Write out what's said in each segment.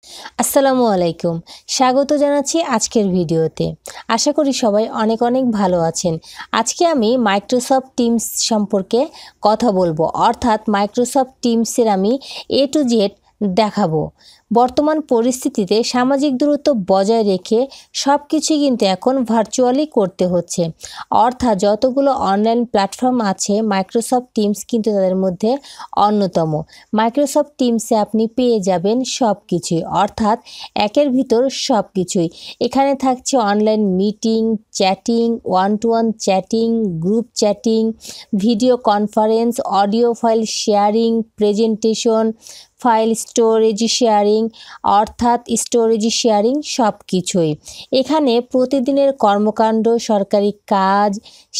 আসসালামু আলাইকুম। স্বাগত জানাচ্ছি আজকের ভিডিওতে। আশা করি সবাই অনেক অনেক ভালো আছেন। আজকে আমি মাইক্রোসফট টিমস সম্পর্কে কথা বলবো, অর্থাৎ মাইক্রোসফট টিমসের আমি A to Z দেখাবো। বর্তমান পরিস্থিতিতে সামাজিক দূরত্ব বজায় রেখে সব কিছুই কিন্তু এখন ভার্চুয়ালি করতে হচ্ছে, অর্থাৎ যতগুলো অনলাইন প্ল্যাটফর্ম আছে মাইক্রোসফট টিমস কিন্তু তাদের মধ্যে অন্যতম। মাইক্রোসফট টিমসে আপনি পেয়ে যাবেন সব কিছুই, অর্থাৎ একের ভিতর সব কিছুই। এখানে থাকছে online meeting, chatting, one to one chatting, group chatting, video conference, audio file sharing, presentation, file storage sharing, অর্থাৎ স্টোরেজ শেয়ারিং সব কিছুই। এখানে প্রতিদিনের কর্মকাণ্ড, সরকারি কাজ,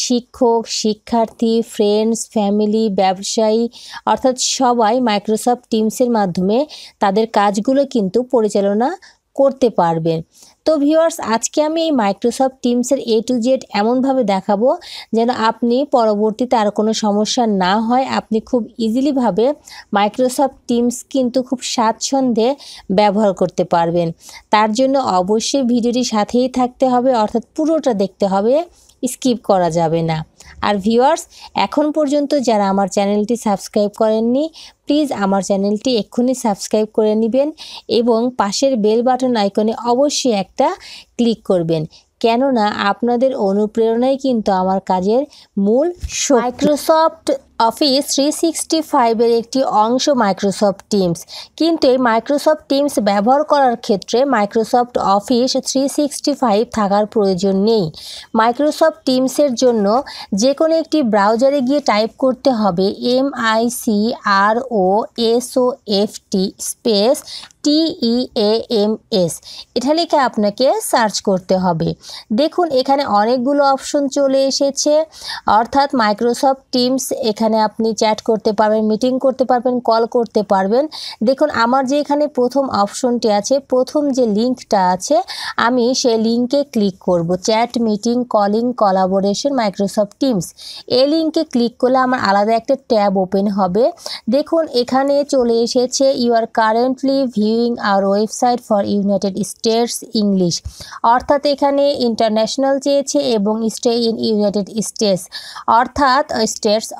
শিক্ষক, শিক্ষার্থী, ফ্রেন্ডস, ফ্যামিলি, ব্যবসায়ী, অর্থাৎ সবাই মাইক্রোসফট টিমসের মাধ্যমে তাদের কাজগুলো কিন্তু পরিচালনা করতে পারবেন। তো ভিউয়ার্স, আজকে আমি এই মাইক্রোসফট টিমসের A to Z এমনভাবে দেখাবো যেন আপনি পরবর্তীতে আর কোনো সমস্যা না হয়, আপনি খুব ইজিলিভাবে মাইক্রোসফট টিমস কিন্তু খুব স্বাচ্ছন্দ্যে ব্যবহার করতে পারবেন। তার জন্য অবশ্যই ভিডিওটি সাথেই থাকতে হবে, অর্থাৎ পুরোটা দেখতে হবে, স্কিপ করা যাবে না। আর ভিউয়ার্স, এখন পর্যন্ত যারা আমার চ্যানেলটি সাবস্ক্রাইব করেননি, প্লিজ আমার চ্যানেলটি এক্ষুনি সাবস্ক্রাইব করে নেবেন এবং পাশের বেল বাটন আইকনে অবশ্যই একটা ক্লিক করবেন, কেননা আপনাদের অনুপ্রেরণাই কিন্তু আমার কাজের মূল শক্তি। মাইক্রোসফট অফিস 365 একটি অংশ মাইক্রোসফট টিমস, কিন্তু এই মাইক্রোসফট টিমস ব্যবহার করার ক্ষেত্রে মাইক্রোসফট অফিস 365 থাকার প্রয়োজন নেই। মাইক্রোসফট টিমসের জন্য যে কোনো একটি ব্রাউজারে গিয়ে টাইপ করতে হবে MICROSOFT স্পেস TEAMS, এটা লিখে আপনাকে সার্চ করতে হবে। দেখুন এখানে অনেকগুলো অপশন চলে এসেছে, অর্থাৎ মাইক্রোসফট টিমস এখানে আপনি চ্যাট করতে পারবেন, মিটিং করতে পারবেন, কল করতে পারবেন। দেখুন আমার যে এখানে প্রথম অপশনটি আছে, প্রথম যে লিঙ্কটা আছে, আমি সেই লিঙ্কে ক্লিক করব, chat, meeting, calling, collaboration, Microsoft teams. এই লিঙ্কে ক্লিক করলে আমার আলাদা একটা ট্যাব ওপেন হবে। দেখুন এখানে চলে এসেছে you are currently viewing our website for United States English, অর্থাৎ এখানে ইন্টারন্যাশনাল চেয়েছে এবং স্টে ইন ইউনাইটেড স্টেটস,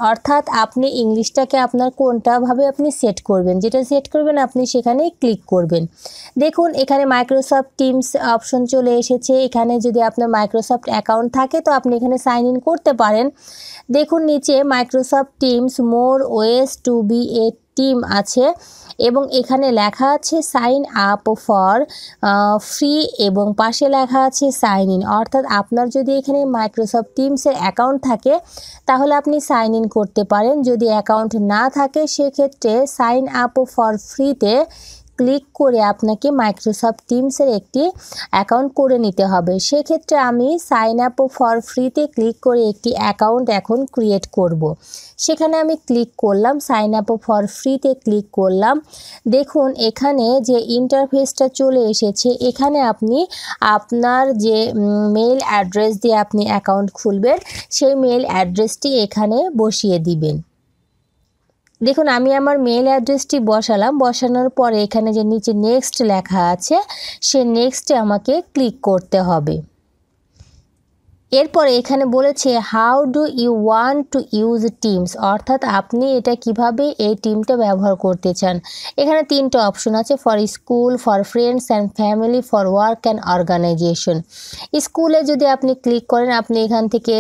অর্থাৎ আপনি ইংলিশটাকে আপনার কোনটাভাবে আপনি সেট করবেন, যেটা সেট করবেন আপনি সেখানেই ক্লিক করবেন। দেখুন এখানে মাইক্রোসফট টিমস অপশন চলে এসেছে। এখানে যদি আপনার মাইক্রোসফট অ্যাকাউন্ট থাকে তো আপনি এখানে সাইন ইন করতে পারেন। দেখুন নিচে Microsoft teams more OS two B A team আছে এবং এখানে লেখা আছে সাইন আপ ফর ফ্রি এবং পাশে লেখা আছে সাইন ইন, অর্থাৎ আপনার যদি এখানে মাইক্রোসফট টিমসের অ্যাকাউন্ট থাকে তাহলে আপনি সাইন ইন করতে পারেন। যদি অ্যাকাউন্ট না থাকে সেক্ষেত্রে সাইন আপ ফর ফ্রিতে ক্লিক করে আপনাকে মাইক্রোসফট টিমসের একটি অ্যাকাউন্ট করে নিতে হবে। সেক্ষেত্রে আমি সাইন আপ ফর ফ্রিতে ক্লিক করে একটি অ্যাকাউন্ট এখন ক্রিয়েট করব। সেখানে আমি ক্লিক করলাম, সাইন আপ ফর ফ্রিতে ক্লিক করলাম। দেখুন এখানে যে ইন্টারফেসটা চলে এসেছে, এখানে আপনি আপনার যে মেইল অ্যাড্রেস দিয়ে আপনি অ্যাকাউন্ট খুলবেন সেই মেইল অ্যাড্রেসটি এখানে বসিয়ে দিবেন। দেখুন আমি আমার মেইল অ্যাড্রেসটি বসানোর পরে এখানে যে নিচে নেক্সট লেখা আছে সে নেক্সটে আমাকে ক্লিক করতে হবে। এরপরে এখানে বলেছে how do you want to use Teams, অর্থাৎ আপনি এটা কিভাবে এই টিমটা ব্যবহার করতে চান। এখানে তিনটা অপশন আছে, for school, for friends and family, for work and organisation. স্কুলে যদি আপনি ক্লিক করেন আপনি এখান থেকে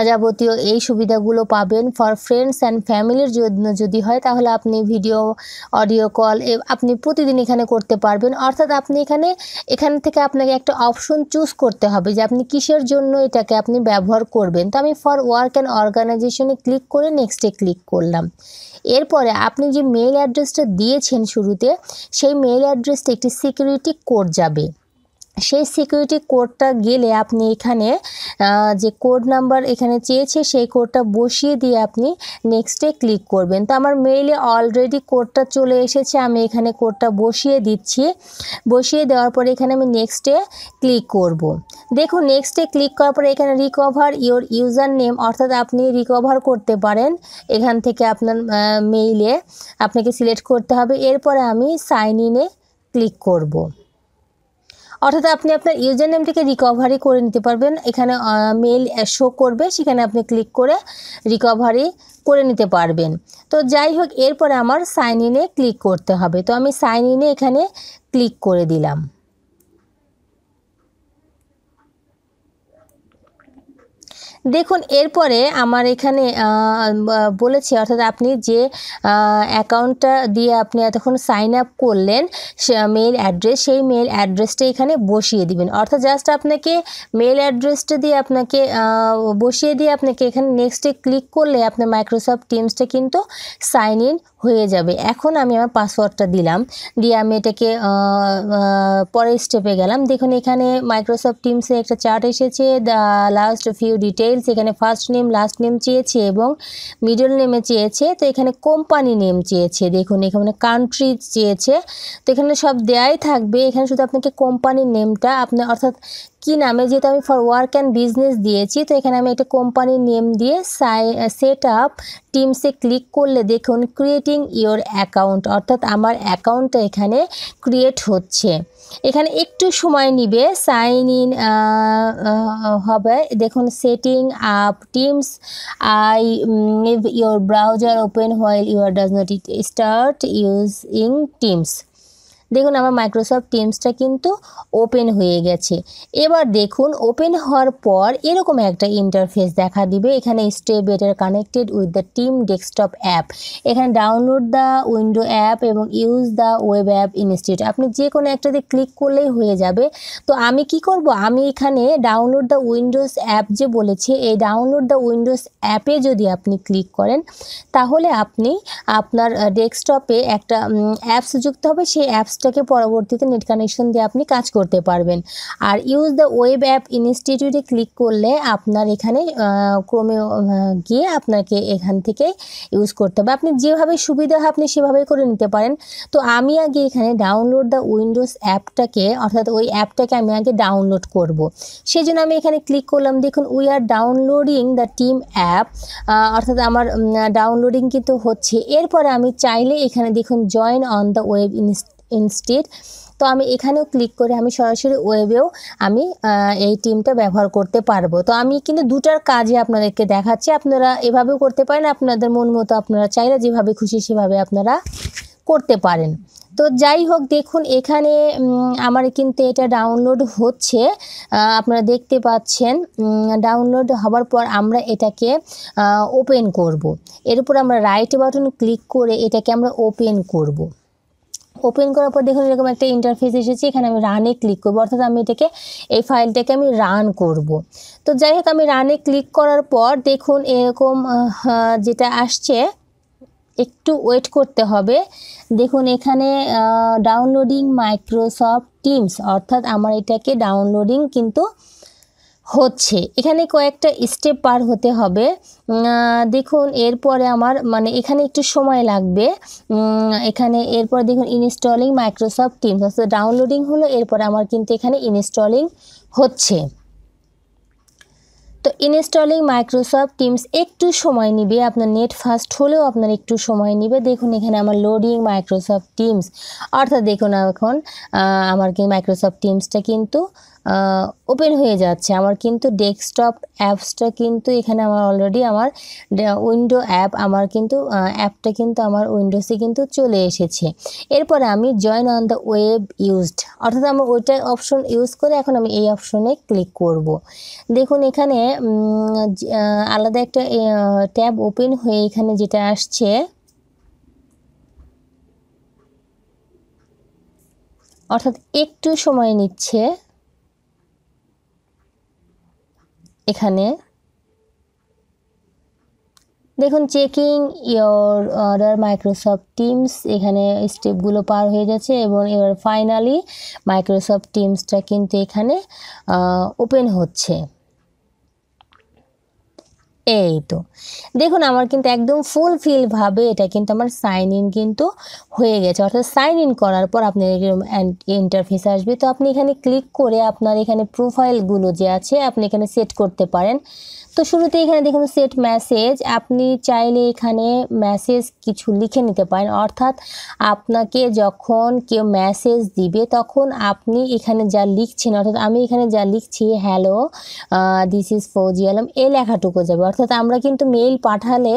যাবতীয় এই সুবিধাগুলো পাবেন। ফর ফ্রেন্ডস অ্যান্ড ফ্যামিলির জন্য যদি হয় তাহলে আপনি ভিডিও, অডিও কল আপনি প্রতিদিন এখানে করতে পারবেন, অর্থাৎ আপনি এখান থেকে আপনাকে একটা অপশন চুজ করতে হবে যে আপনি কিসের জন্য এটাকে আপনি ব্যবহার করবেন। তো আমি ফর ওয়ার্ক অ্যান্ড অর্গানাইজেশনে ক্লিক করে নেক্সটে ক্লিক করলাম। এরপরে আপনি যে মেইল অ্যাড্রেসটা দিয়েছেন শুরুতে, সেই মেইল অ্যাড্রেসটা একটি সিকিউরিটি কোড যাবে। সেই সিকিউরিটি কোডটা গেলে আপনি এখানে যে কোড নাম্বার এখানে চেয়েছে সেই কোডটা বসিয়ে দিয়ে আপনি নেক্সটে ক্লিক করবেন। তো আমার মেইলে অলরেডি কোডটা চলে এসেছে, আমি এখানে কোডটা বসিয়ে দিচ্ছি। বসিয়ে দেওয়ার পরে এখানে আমি নেক্সটে ক্লিক করব। দেখুন নেক্সটে ক্লিক করার পরে এখানে রিকভার ইওর ইউজার নেম, অর্থাৎ আপনি রিকভার করতে পারেন এখান থেকে আপনার মেইলে আপনাকে সিলেক্ট করতে হবে। এরপরে আমি সাইন ইনে ক্লিক করব। অর্থাৎ আপনি আপনার ইউজার নেমটিকে রিকভারি করে নিতে পারবেন। এখানে মেল শো করবে, সেখানে আপনি ক্লিক করে রিকভারি করে নিতে পারবেন। তো যাই হোক, এরপরে আমার সাইন ইনে ক্লিক করতে হবে। তো আমি সাইন ইনে এখানে ক্লিক করে দিলাম। দেখুন এরপরে আমার এখানে বলেছে, অর্থাৎ আপনি যে অ্যাকাউন্টটা দিয়ে আপনি এতক্ষণ সাইন আপ করলেন মেল অ্যাড্রেস, সেই মেল অ্যাড্রেসটা এখানে বসিয়ে দিবেন। অর্থাৎ জাস্ট আপনাকে মেল অ্যাড্রেসটা দিয়ে আপনাকে বসিয়ে দিয়ে আপনাকে এখানে নেক্সটে ক্লিক করলে আপনার মাইক্রোসফট টিমসটা কিন্তু সাইন ইন হয়ে যাবে। এখন আমি আমার পাসওয়ার্ডটা দিলাম, দিয়ে আমি এটাকে পরের স্টেপে গেলাম। দেখুন এখানে মাইক্রোসফট টিমসে একটা চার্ট এসেছে, দ্য লাস্ট ফিউ ডিটেলস। এখানে ফার্স্ট নেম, লাস্ট নেম চেয়েছে এবং মিডল নেমে চেয়েছে। তো এখানে কোম্পানি নেম চেয়েছে, দেখুন এখানে কান্ট্রি চেয়েছে। তো এখানে সব দেয়াই থাকবে, এখানে শুধু আপনাকে কোম্পানির নেমটা আপনার, অর্থাৎ কি নামে, যেহেতু আমি ফর ওয়ার্ক অ্যান্ড বিজনেস দিয়েছি, তো এখানে আমি একটা কোম্পানির নেম দিয়ে সেট আপ টিমসে ক্লিক করলে দেখুন ক্রিয়েটিং ইওর অ্যাকাউন্ট, অর্থাৎ আমার অ্যাকাউন্টটা এখানে ক্রিয়েট হচ্ছে। এখানে একটু সময় নিবে, সাইন ইন হবে। দেখুন setting up teams, I your browser open while your does not start using teams. দেখুন আমার মাইক্রোসফট টিমসটা কিন্তু ওপেন হয়ে গেছে। এবার দেখুন ওপেন হওয়ার পর এরকম একটা ইন্টারফেস দেখা দিবে। এখানে stay better connected with the team desktop app, এখানে ডাউনলোড দ্য উইন্ডো অ্যাপ এবং use the web app institute, আপনি যে কোনো একটাতে ক্লিক করলেই হয়ে যাবে। তো আমি কি করব, আমি এখানে ডাউনলোড দ্য উইন্ডোজ অ্যাপ যে বলেছে, এই ডাউনলোড দ্য উইন্ডোজ অ্যাপে যদি আপনি ক্লিক করেন তাহলে আপনি আপনার ডেস্কটপে একটা অ্যাপস যুক্ত হবে, সেই অ্যাপসটাকে পরবর্তীতে নেট কানেকশন দিয়ে আপনি কাজ করতে পারবেন। আর ইউজ দ্য ওয়েব অ্যাপ ইনস্টিটিউটে ক্লিক করলে আপনার এখানে ক্রমে গিয়ে আপনাকে এখান থেকে ইউজ করতে হবে। আপনি যেভাবে সুবিধা হয় আপনি সেভাবেই করে নিতে পারেন। তো আমি আগে এখানে ডাউনলোড দ্য উইন্ডোজ অ্যাপটাকে, অর্থাৎ ওই অ্যাপটাকে আমি আগে ডাউনলোড করব। সেই জন্য আমি এখানে ক্লিক করলাম। দেখুন we are downloading the team app, অর্থাৎ আমার ডাউনলোডিং কিন্তু হচ্ছে। এরপরে আমি চাইলে এখানে দেখুন join on the web instead, তো আমি এখানেও ক্লিক করে আমি সরাসরি ওয়েবেও আমি এই টিমটা ব্যবহার করতে পারবো। তো আমি কিন্তু দুটার কাজে আপনাদেরকে দেখাচ্ছি, আপনারা এভাবেও করতে পারেন, আপনাদের মন মতো আপনারা চাইলে যেভাবে খুশি সেভাবে আপনারা করতে পারেন। তো যাই হোক, দেখুন এখানে আমার কিন্তু এটা ডাউনলোড হচ্ছে, আপনারা দেখতে পাচ্ছেন। ডাউনলোড হওয়ার পর আমরা এটাকে ওপেন করব। এর উপর আমরা রাইট বাটন ক্লিক করে এটাকে আমরা ওপেন করব। ওপেন করার পর দেখুন এরকম একটা ইন্টারফেস এসেছে, এখানে আমি রানে ক্লিক করব, অর্থাৎ আমি এটাকে এই ফাইলটাকে আমি রান করব। তো যাই হোক, আমি রানে ক্লিক করার পর দেখুন এরকম যেটা আসছে, একটু ওয়েট করতে হবে। দেখুন এখানে ডাউনলোডিং মাইক্রোসফট টিমস, অর্থাৎ আমার এটাকে ডাউনলোডিং কিন্তু হচ্ছে। এখানে কয়েকটা স্টেপ পার হতে হবে। দেখুন এরপরে আমার এখানে একটু সময় লাগবে। এখানে এরপর দেখুন ইনস্টলিং মাইক্রোসফট টিমস, অর্থাৎ ডাউনলোডিং হলো, এরপরে আমার কিন্তু এখানে ইনস্টলিং হচ্ছে। তো ইনস্টলিং মাইক্রোসফট টিমস একটু সময় নেবে, আপনার নেট ফাস্ট হলেও আপনার একটু সময় নেবে। দেখুন এখানে আমার লোডিং মাইক্রোসফট টিমস, অর্থাৎ দেখুন এখন আমার কিন্তু মাইক্রোসফট টিমসটা কিন্তু ওপেন হয়ে যাচ্ছে। আমার কিন্তু ডেস্কটপ অ্যাপসটা কিন্তু এখানে আমার অলরেডি আমার উইন্ডো অ্যাপ, আমার কিন্তু অ্যাপটা কিন্তু আমার উইন্ডোসে কিন্তু চলে এসেছে। এরপরে আমি join on the web used, অর্থাৎ আমার ওইটা অপশন ইউজ করে এখন আমি এই অপশনে ক্লিক করব। দেখুন এখানে আলাদা একটা ট্যাব ওপেন হয়ে এখানে যেটা আসছে, অর্থাৎ একটু সময় নিচ্ছে। এখানে দেখুন checking your order Microsoft teams, এখানে স্টেপগুলো পার হয়ে যাচ্ছে এবং এবার ফাইনালি মাইক্রোসফট টিমসটা কিন্তু এখানে ওপেন হচ্ছে। এই তো দেখুন আমার কিন্তু একদম ফুলফিলভাবে এটা কিন্তু আমার সাইন ইন কিন্তু হয়ে গেছে। অর্থাৎ সাইন ইন করার পর আপনার এরকম ইন্টারফেস আসবে। তো আপনি এখানে ক্লিক করে আপনার এখানে প্রোফাইলগুলো যে আছে আপনি এখানে সেট করতে পারেন। তো শুরুতে এখানে দেখুন সেট মেসেজ, আপনি চাইলে এখানে মেসেজ কিছু লিখে নিতে পারেন, অর্থাৎ আপনাকে যখন কেউ মেসেজ দিবে তখন আপনি এখানে যা লিখছেন, অর্থাৎ আমি এখানে যা লিখছি hello this is Fauzi Alam, এই লেখাটুকু যাবে। অর্থাৎ আমরা কিন্তু মেইল পাঠালে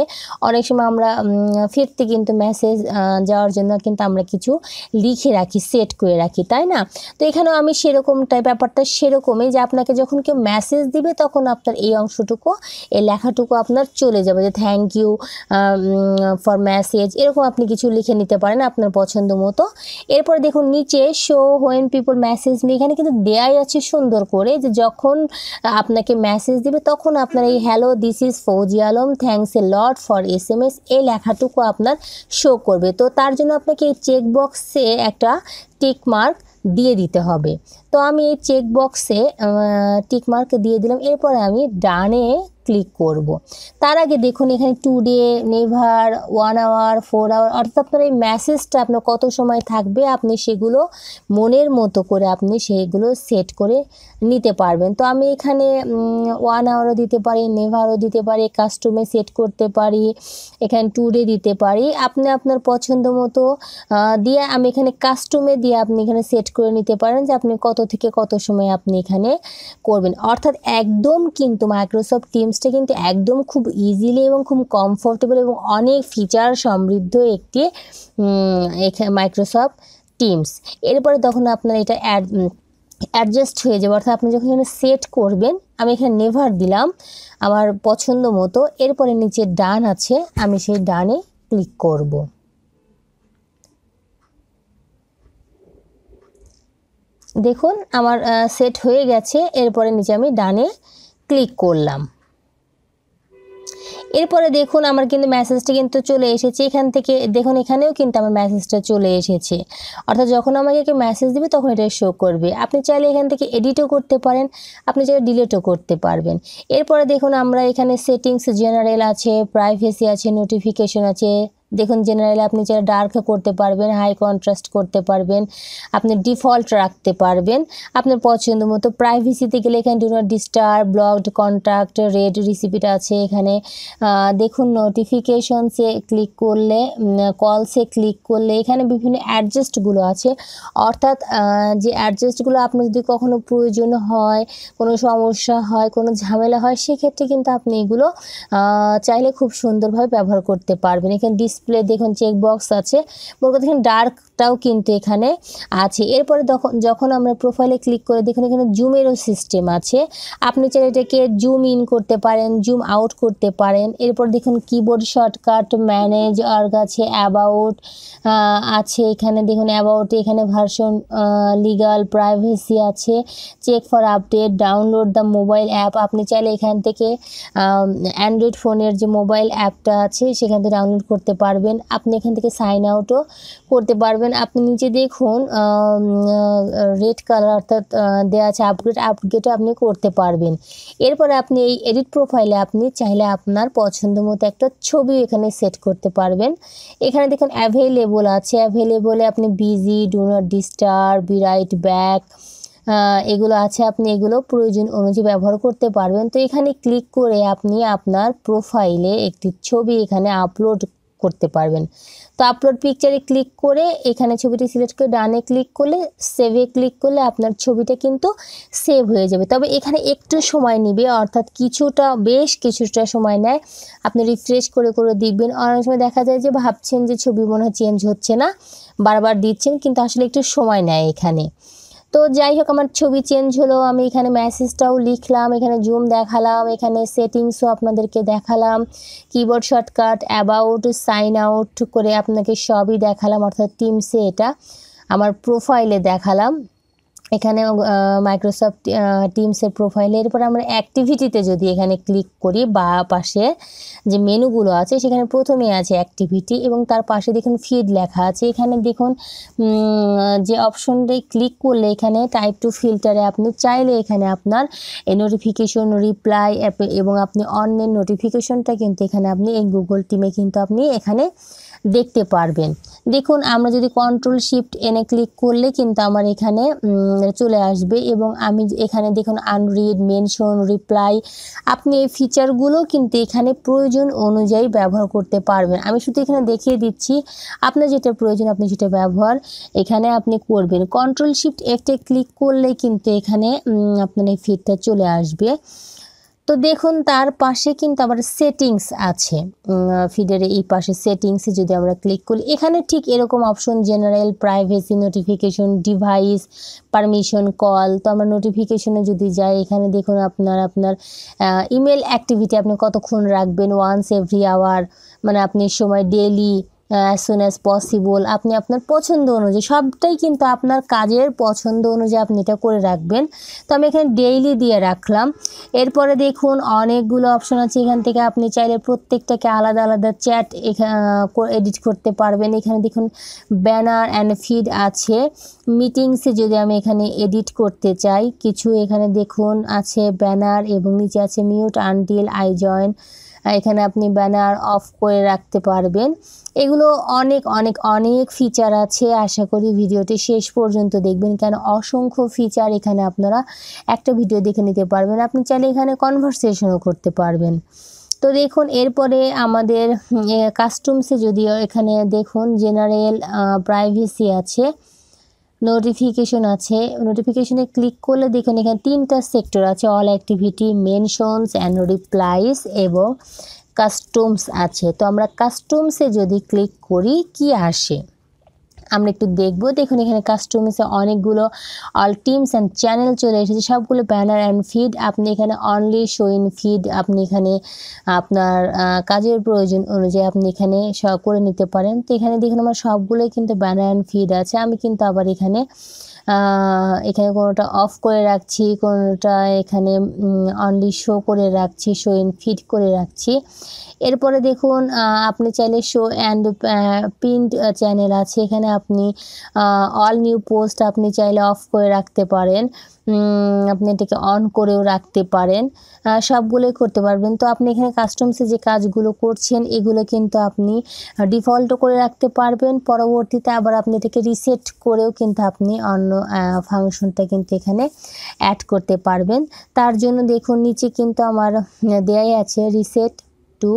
অনেক সময় আমরা ফিরতে কিন্তু মেসেজ যাওয়ার জন্য কিন্তু আমরা কিছু লিখে রাখি, সেট করে রাখি, তাই না? তো এখানেও আমি সেরকমটাই, ব্যাপারটা সেরকমই যে আপনাকে যখন কেউ মেসেজ দিবে তখন আপনার এই অংশটুকু, এই লেখাটুকু আপনার চলে যাবে, যে থ্যাংক ইউ ফর মেসেজ, এরকম আপনি কিছু লিখে নিতে পারেন আপনার পছন্দ মতো। এরপর দেখুন নিচে show when people message me, এখানে কিন্তু দেয়াই আছে সুন্দর করে যে যখন আপনাকে মেসেজ দিবে তখন আপনার এই hello this is Fauzi Alam thanks a lot for SMS, এই লেখাটুকু আপনার শো করবে। তো তার জন্য আপনাকে এই চেক বক্সে একটা টিক মার্ক দিয়ে দিতে হবে। তো আমি এই চেক বক্সে টিক মার্ক দিয়ে দিলাম। এরপরে আমি ডানে ক্লিক করব। তার আগে দেখুন এখানে টুডে, নেভার, 1 আওয়ার, 4 আওয়ার, অর্থাৎ আপনার এই মেসেজটা আপনার কত সময় থাকবে আপনি সেগুলো মনের মতো করে আপনি সেগুলো সেট করে নিতে পারবেন। তো আমি এখানে 1 আওয়ারও দিতে পারি, নেভারও দিতে পারি, কাস্টমে সেট করতে পারি, এখানে টুডে দিতে পারি, আপনি আপনার পছন্দ মতো দিয়ে আমি এখানে কাস্টমে দিয়ে আপনি এখানে সেট করে নিতে পারেন যে আপনি কত থেকে কত সময় আপনি এখানে করবেন। অর্থাৎ একদম কিন্তু মাইক্রোসফট টিমসটা কিন্তু একদম খুব ইজিলি এবং খুব কমফোর্টেবল এবং অনেক ফিচার সমৃদ্ধ একটি মাইক্রোসফট টিমস। এরপরে তখন আপনার এটা অ্যাডজাস্ট হয়ে যাবে, অর্থাৎ আপনি যখন এখানে সেট করবেন, আমি এখানে নেভার দিলাম আমার পছন্দ মতো। এরপরে নিচে ডান আছে, আমি সেই ডানে ক্লিক করব। দেখুন আমার সেট হয়ে গেছে। এরপরে নিচে আমি ডানে ক্লিক করলাম। এরপরে দেখুন আমার কিন্তু মেসেজটা কিন্তু চলে এসেছে। এখান থেকে দেখুন এখানেও কিন্তু আমার মেসেজটা চলে এসেছে, অর্থাৎ যখন আমাকে কেউ মেসেজ দিবে তখন এটা শো করবে। আপনি চাইলে এখান থেকে এডিটও করতে পারেন, আপনি চাইলে ডিলিটও করতে পারবেন। এরপরে দেখুন আমরা এখানে সেটিংস, জেনারেল আছে, প্রাইভেসি আছে, নোটিফিকেশন আছে। দেখুন জেনারেলে আপনি চাইলে ডার্ক করতে পারবেন, হাই কন্ট্রাস্ট করতে পারবেন, আপনি ডিফল্ট রাখতে পারবেন আপনার পছন্দ মতো। প্রাইভেসিতে গেলে এখানে do not disturb, blocked, contact, red রেসিপিটা আছে এখানে। দেখুন নোটিফিকেশনসে ক্লিক করলে, কলসে ক্লিক করলে এখানে বিভিন্ন অ্যাডজাস্টগুলো আছে, অর্থাৎ যে অ্যাডজাস্টগুলো আপনার যদি কখনো প্রয়োজন হয়, কোনো সমস্যা হয়, কোনো ঝামেলা হয়, সেক্ষেত্রে কিন্তু আপনি এগুলো চাইলে খুব সুন্দরভাবে ব্যবহার করতে পারবেন। এখানে ডিসপ্লে দেখুন চেক বক্স আছে, বলতে এখানে ডার্কটাও কিন্তু এখানে আছে। এরপরে যখন আমরা প্রোফাইলে ক্লিক করে দেখুন এখানে জুমেরও সিস্টেম আছে, আপনি চাইলে এটাকে জুম ইন করতে পারেন, জুম আউট করতে পারেন। এরপর দেখুন কিবোর্ড শর্টকাট, ম্যানেজ, অর্গ আছে, অ্যাবাউট আছে, এখানে দেখুন অ্যাবাউটে এখানে ভার্সন, লিগাল, প্রাইভেসি আছে, check for update, download the mobile app, আপনি চাইলে এখান থেকে অ্যান্ড্রয়েড ফোনের যে মোবাইল অ্যাপটা আছে সেখান থেকে ডাউনলোড করতে পারবেন। আপনি এখান থেকে সাইন আউটও করতে পারবেন। আপনি নিচে দেখুন রেড কালার অর্থাৎ দেওয়া আছে আপগ্রেডও আপনি করতে পারবেন। এরপরে আপনি এই এডিট প্রোফাইলে আপনি চাইলে আপনার পছন্দ মতো একটা ছবি এখানে সেট করতে পারবেন। এখানে দেখুন অ্যাভেলেবল আছে, অ্যাভেলেবলে আপনি busy, do not disturb, be right back, এগুলো আছে, আপনি এগুলো প্রয়োজন অনুযায়ী ব্যবহার করতে পারবেন। তো এখানে ক্লিক করে আপনি আপনার প্রোফাইলে একটি ছবি এখানে আপলোড করতে পারবেন। তো আপলোড পিকচারে ক্লিক করে এখানে ছবিটি সিলেক্ট করে ডানে ক্লিক করলে, সেভে ক্লিক করলে আপনার ছবিটা কিন্তু সেভ হয়ে যাবে। তবে এখানে একটু সময় নেবে, অর্থাৎ বেশ কিছুটা সময় নেয়। আপনি রিফ্রেশ করে করে দেখবেন, অনেক সময় দেখা যায় যে ভাবছেন যে ছবি মনে হয় চেঞ্জ হচ্ছে না, বারবার দিচ্ছেন, কিন্তু আসলে একটু সময় নেয় এখানে। তো যাই হোক আমার ছবি চেঞ্জ হলো, আমি এখানে মেসেজটাও লিখলাম, এখানে জুম দেখালাম, এখানে সেটিংসও আপনাদেরকে দেখালাম, keyboard shortcut, about, sign out করে আপনাকে সবই দেখালাম, অর্থাৎ টিমসে এটা আমার প্রোফাইলে দেখালাম। এখানে মাইক্রোসফট টিমসের প্রোফাইলে। এরপর আমরা অ্যাক্টিভিটিতে যদি এখানে ক্লিক করি, বা পাশে যে মেনুগুলো আছে সেখানে প্রথমে আছে অ্যাক্টিভিটি এবং তার পাশে দেখুন ফিড লেখা আছে। এখানে দেখুন যে অপশনটায় ক্লিক করলে এখানে টাইপ টু ফিল্টারে আপনি চাইলে এখানে আপনার এই নোটিফিকেশন, রিপ্লাই এবং আপনি অন্যের নোটিফিকেশনটা কিন্তু এখানে আপনি এই গুগল টিমে কিন্তু আপনি এখানে দেখতে পারবেন। দেখুন আমরা যদি কন্ট্রোল শিফট এনে ক্লিক করলে কিন্তু আমার এখানে চলে আসবে এবং আমি এখানে দেখুন আনরিড, মেনশন, রিপ্লাই, আপনি এই ফিচারগুলো কিন্তু এখানে প্রয়োজন অনুযায়ী ব্যবহার করতে পারবেন। আমি শুধু এখানে দেখিয়ে দিচ্ছি, আপনার যেটা প্রয়োজন আপনি সেটা ব্যবহার এখানে আপনি করবেন। কন্ট্রোল শিফট এফটে ক্লিক করলে কিন্তু এখানে আপনার এই ফিডটা চলে আসবে। তো দেখুন তার পাশে কিন্তু আবার সেটিংস আছে, ফিডের এই পাশে সেটিংসে যদি আমরা ক্লিক করি এখানে ঠিক এরকম option general, privacy, notification, device, permission, call. তো আমরা নোটিফিকেশনে যদি যাই এখানে দেখুন আপনার ইমেল অ্যাক্টিভিটি আপনি কতক্ষণ রাখবেন, ওয়ান্স এভরি আওয়ার, মানে আপনি সময় daily, as soon as possible, আপনি আপনার পছন্দ অনুযায়ী, সবটাই কিন্তু আপনার কাজের পছন্দ অনুযায়ী আপনি এটা করে রাখবেন। তো আমি এখানে ডেইলি দিয়ে রাখলাম। এরপরে দেখুন অনেকগুলো অপশন আছে, এখান থেকে আপনি চাইলে প্রত্যেকটাকে আলাদা আলাদা চ্যাট এডিট করতে পারবেন। এখানে দেখুন ব্যানার অ্যান্ড ফিড আছে। মিটিংসে যদি আমি এখানে এডিট করতে চাই কিছু, এখানে দেখুন আছে ব্যানার এবং নিচে আছে মিউট আনটিল আই জয়েন, এখানে আপনি ব্যানার অফ করে রাখতে পারবেন। এগুলো অনেক অনেক অনেক ফিচার আছে, আশা করি ভিডিওটি শেষ পর্যন্ত দেখবেন, কেন অসংখ্য ফিচার এখানে আপনারা একটা ভিডিও দেখে নিতে পারবেন। আপনি চাইলে এখানে কনভারসেশনও করতে পারবেন। তো দেখুন এরপরে আমাদের কাস্টমসে যদিও এখানে দেখুন জেনারেল, প্রাইভেসি আছে, নোটিফিকেশন আছে। নোটিফিকেশনে ক্লিক করলে দেখুন এখানে 3টা সেক্টর আছে, all activity, mentions and replies এবং কাস্টমস আছে। তো আমরা কাস্টমসে যদি ক্লিক করি কি আসে আমরা একটু দেখব। দেখুন এখানে কাস্টমসে অনেকগুলো অল টিমস অ্যান্ড চ্যানেল চলে এসেছে, সবগুলো ব্যানার অ্যান্ড ফিড। আপনি এখানে অনলি শো ইন ফিড, আপনি এখানে আপনার কাজের প্রয়োজন অনুযায়ী আপনি এখানে করে নিতে পারেন। তো এখানে দেখুন আমার সবগুলোই কিন্তু ব্যানার অ্যান্ড ফিড আছে। আমি কিন্তু আবার এখানে কোনোটা অফ করে রাখছি, কোনোটা এখানে অনলি শো করে রাখছি, শো ইন ফিড করে রাখছি। এরপরে দেখুন আপনি চাইলে শো অ্যান্ড প্রিন্ট চ্যানেল আছে, এখানে আপনি অল নিউ পোস্ট আপনি চাইলে অফ করে রাখতে পারেন, আপনি এটাকে অন করেও রাখতে পারেন, সবগুলোই করতে পারবেন। তো আপনি এখানে কাস্টমসে যে কাজগুলো করছেন এগুলো কিন্তু আপনি ডিফল্টও করে রাখতে পারবেন, পরবর্তীতে আবার আপনি এটাকে রিসেট করেও কিন্তু আপনি অন্য ফাংশনটা কিন্তু এখানে অ্যাড করতে পারবেন। তার জন্য দেখুন নিচে কিন্তু আমার দেয়াই আছে রিসেট টু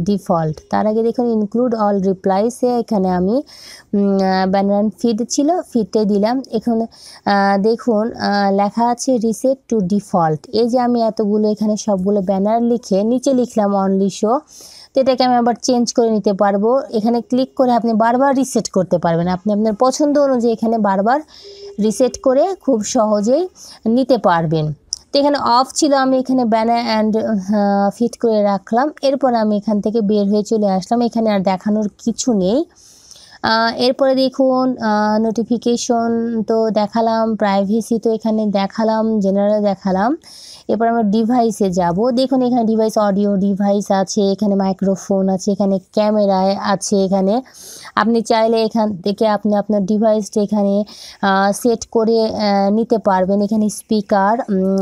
ডিফল্ট। তার আগে দেখুন ইনক্লুড অল রিপ্লাইসে এখানে আমি ব্যানার অ্যান্ড ফিড ছিল, ফিডটাই দিলাম। এখানে দেখুন লেখা আছে রিসেট টু ডিফল্ট। এই যে আমি এতগুলো এখানে সবগুলো ব্যানার লিখে নিচে লিখলাম অনলি শো, তো এটাকে আমি আবার চেঞ্জ করে নিতে পারবো। এখানে ক্লিক করে আপনি বারবার রিসেট করতে পারবেন, আপনি আপনার পছন্দ অনুযায়ী এখানে বারবার রিসেট করে খুব সহজেই নিতে পারবেন। তো এখানে অফ ছিল, আমি এখানে ব্যানার অ্যান্ড ফিট করে রাখলাম। এরপর আমি এখান থেকে বের হয়ে চলে আসলাম, এখানে আর দেখানোর কিছু নেই। এরপরে দেখুন নোটিফিকেশন তো দেখালাম, প্রাইভেসি তো এখানে দেখালাম, জেনারেল দেখালাম। এরপর আমরা ডিভাইসে যাব। দেখুন এখানে ডিভাইস, অডিও ডিভাইস আছে, এখানে মাইক্রোফোন আছে, এখানে ক্যামেরা আছে। এখানে আপনি চাইলে এখান থেকে আপনি আপনার ডিভাইসটা এখানে সেট করে নিতে পারবেন। এখানে স্পিকার,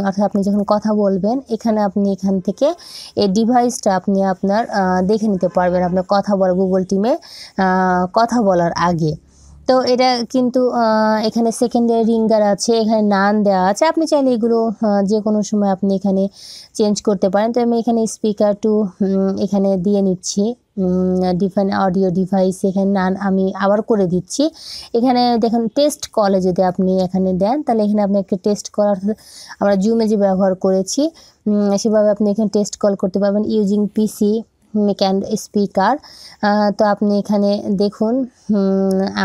অর্থাৎ আপনি যখন কথা বলবেন এখানে আপনি এখান থেকে এই ডিভাইসটা আপনি আপনার দেখে নিতে পারবেন আপনার কথা বলা গুগল টিমে কথা বলার আগে। তো এটা কিন্তু এখানে সেকেন্ডারি রিঙ্গার আছে, এখানে নান দেওয়া আছে, আপনি চাইলে এগুলো যে কোনো সময় আপনি এখানে চেঞ্জ করতে পারেন। তো আমি এখানে স্পিকার টু এখানে দিয়ে নিচ্ছি, ডিফাইন অডিও ডিভাইস এখানে নান আমি আবার করে দিচ্ছি। এখানে দেখুন টেস্ট কলে যদি আপনি এখানে দেন তাহলে এখানে আপনি একটা টেস্ট কল, আমরা জুমে যে ব্যবহার করেছি সেভাবে আপনি এখানে টেস্ট কল করতে পারবেন ইউজিং পিসি ক্যান স্পিকার। তো আপনি এখানে দেখুন